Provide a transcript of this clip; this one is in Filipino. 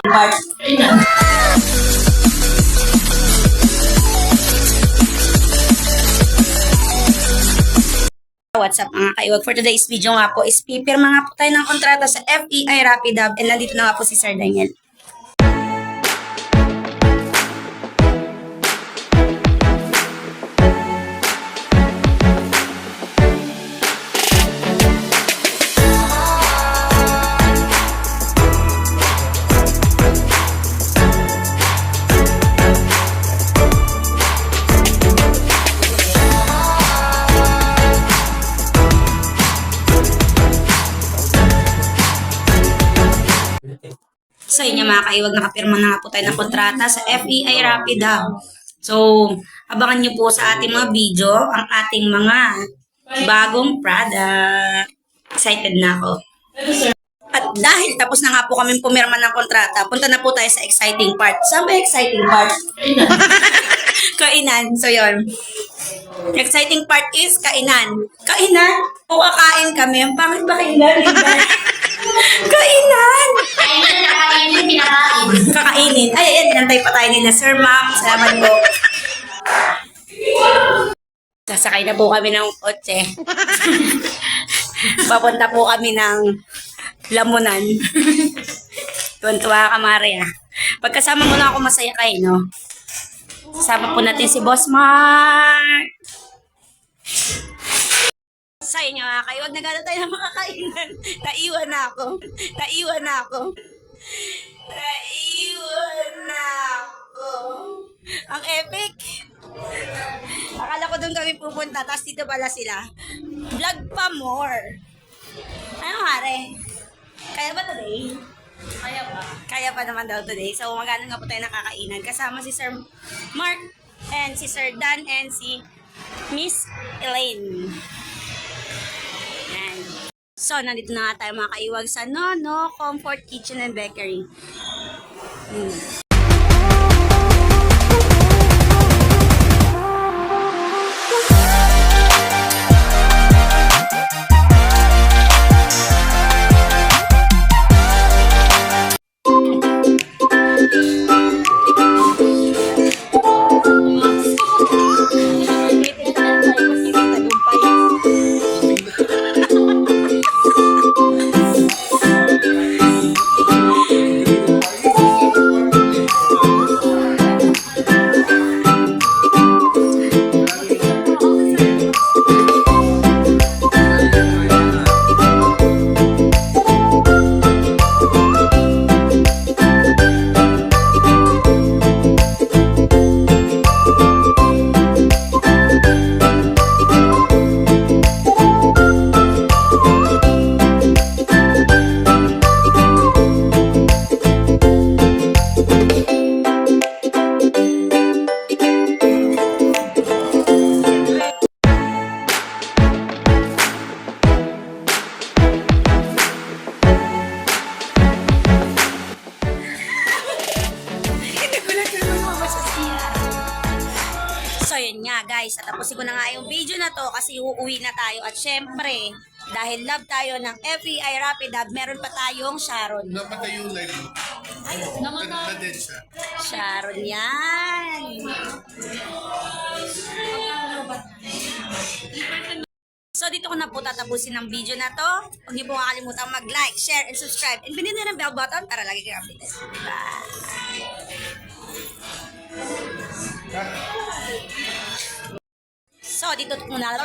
part. What's up mga kaiwag? For today's video nga po is pipirma nga po tayo ng kontrata sa FEI Rapid Hub and nandito na nga po si Sir Daniel. Sa inyo mga kaiwag, nakapirma na nga po tayo ng kontrata sa FEI Rapid Hub. So, abangan nyo po sa ating mga video ang ating mga bagong product. Excited na ako. At dahil tapos na nga po kami pumirma ng kontrata, punta na po tayo sa exciting part. Saan ba exciting part? Kainan. So, yun. Exciting part is kainan. Kainan? O kakain kami. Bakit ba kainan? Kainan! Kainan na kakainin, pinakain. Kakainin. Ay, ayan, inantay pa tayo nila. Sir, ma'am, salamat po. Sasakay na po kami ng kotse. Papunta po kami ng Lamunan. Tuwan-tuwa ka, Maria. Pagkasama mo na ako, masaya kayo, no? Sasama po natin si Boss Mark. Sa inyo mga kayo, wag nagano tayo ng mga kainan. Naiwan na ako. Naiwan na ako. Naiwan na ako. Ang epic. Akala ko doon kami pupunta, tapos dito pala sila. Vlog pa more. Ano hare? Kaya ba today? Kaya pa. Kaya pa naman daw today. So magano nga po tayo nakakainan. Kasama si Sir Mark and si Sir Dan and si Miss Elaine. So, nandito na nga tayo mga kaiwag sa Nono Comfort Kitchen and Bakery. So yun nga guys, tapusin ko na nga yung video na to kasi uuwi na tayo at syempre, dahil love tayo ng FEI Rapid Hub, meron pa tayong Sharon. Namatay yung live mo. Na-dead siya. Sharon yan. So dito ko na po tatapusin ang video na to. Huwag niyo po makalimutan mag-like, share, and subscribe. And pinindin ang bell button para lagi kayo updated. Bye! So, dito muna.